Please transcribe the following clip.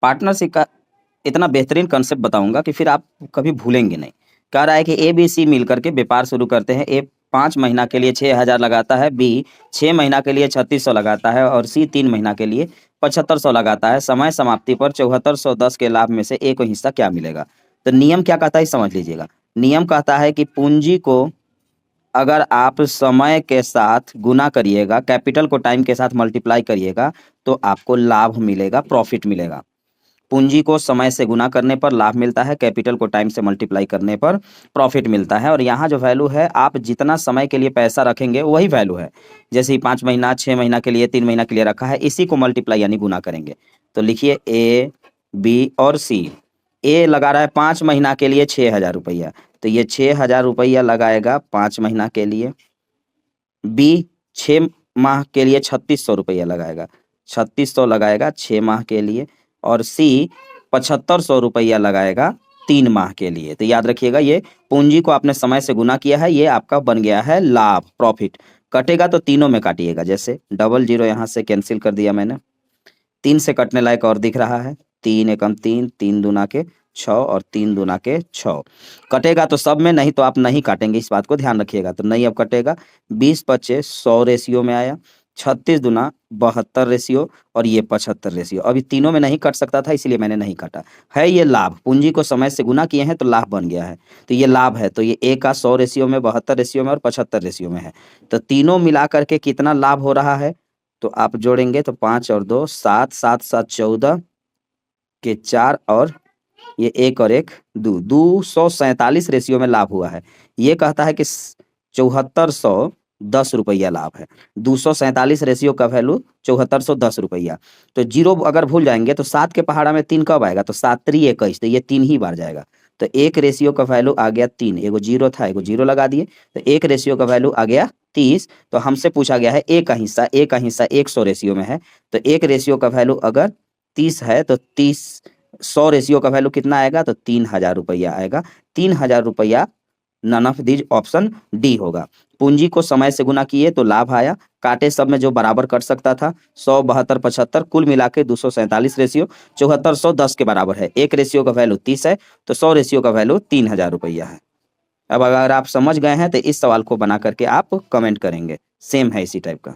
Partnership का इतना बेहतरीन कंसेप्ट बताऊंगा कि फिर आप कभी भूलेंगे नहीं। कह रहा है कि ए बी सी मिल करके व्यापार शुरू करते हैं। ए 5 महीना के लिए 6,000 लगाता है, बी 6 महीना के लिए 3600 लगाता है और सी 3 महीना के लिए 7500 लगाता है। समय समाप्ति पर 7410 के लाभ में से ए को हिस्सा क्या मिलेगा? तो नियम क्या कहता है समझ लीजिएगा। नियम कहता है कि पूंजी को अगर आप समय के साथ गुना करिएगा, कैपिटल को टाइम के साथ मल्टीप्लाई करिएगा, तो आपको लाभ मिलेगा, प्रॉफिट मिलेगा। पूंजी को समय से गुना करने पर लाभ मिलता है, कैपिटल को टाइम से मल्टीप्लाई करने पर प्रॉफिट मिलता है। और यहाँ जो वैल्यू है, आप जितना समय के लिए पैसा रखेंगे वही वैल्यू है। जैसे 5 महीना, 6 महीना के लिए, 3 महीना के लिए रखा है, इसी को मल्टीप्लाई यानी गुना करेंगे। तो लिखिए ए, बी और सी। ए लगा रहा है 5 महीना के लिए 6,000 रुपया, तो ये 6,000 रुपया लगाएगा 5 महीना के लिए। बी 6 माह के लिए 3600 रुपया लगाएगा, 3600 लगाएगा 6 माह के लिए। और सी 7500 रुपया लगाएगा 3 माह के लिए। तो याद रखिएगा, ये पूंजी को आपने समय से गुना किया है, ये आपका बन गया है लाभ, प्रॉफिट। कटेगा तो तीनों में काटिएगा, जैसे डबल जीरो यहाँ से कैंसिल कर दिया मैंने, 3 से कटने लायक और दिख रहा है, 3 एकम 3, 3 दूना के 6 और 3 दूना के 6। कटेगा तो सब में, नहीं तो आप नहीं काटेंगे, इस बात को ध्यान रखिएगा। तो नहीं अब कटेगा, 20 25 100 रेशियो में आया, 36 दूना 72 रेशियो और ये 75 रेशियो। अभी तीनों में नहीं कट सकता था, इसलिए मैंने नहीं काटा है। ये लाभ, पूंजी को समय से गुना किए हैं तो लाभ बन गया है, तो ये लाभ है। तो ये ए का 100 रेशियो में, 72 रेशियो में और 75 रेशियो में है। तो तीनों मिला करके कितना लाभ हो रहा है, तो आप जोड़ेंगे तो 5 और 2 7, 7 7 14 के 4 और ये 1 और 1 2, 247 रेशियो में लाभ हुआ है। ये कहता है कि 7410 रुपया लाभ है। 247 रेशियो का वैल्यू 7410 रुपया। तो जीरो अगर भूल जाएंगे तो 7 के पहाड़ा में 3 कब आएगा, तो 7 3 21, तो ये 3 ही बार जाएगा। तो एक रेशियो का वैल्यू आ गया 3, एगो जीरो था, एगो जीरो लगा दिए, तो एक रेशियो का वैल्यू आ गया 30। तो हमसे पूछा गया है ए का हिस्सा, ए का हिस्सा 100 रेशियो में है, तो एक रेशियो का वैल्यू अगर 30 है तो 30 100 रेशियो का वैल्यू कितना आएगा, तो 3,000 रुपया आएगा। 3,000 रुपया, none of these option D होगा। पूंजी को समय से गुना किए तो लाभ आया, काटे सब में जो बराबर कट सकता था, 100 72 75, कुल मिला के 247 रेशियो 7410 के बराबर है। एक रेशियो का वैल्यू 30 है, तो 100 रेशियो का वैल्यू 3,000 रुपया है। अब अगर आप समझ गए हैं तो इस सवाल को बना करके आप कमेंट करेंगे, सेम है इसी टाइप का।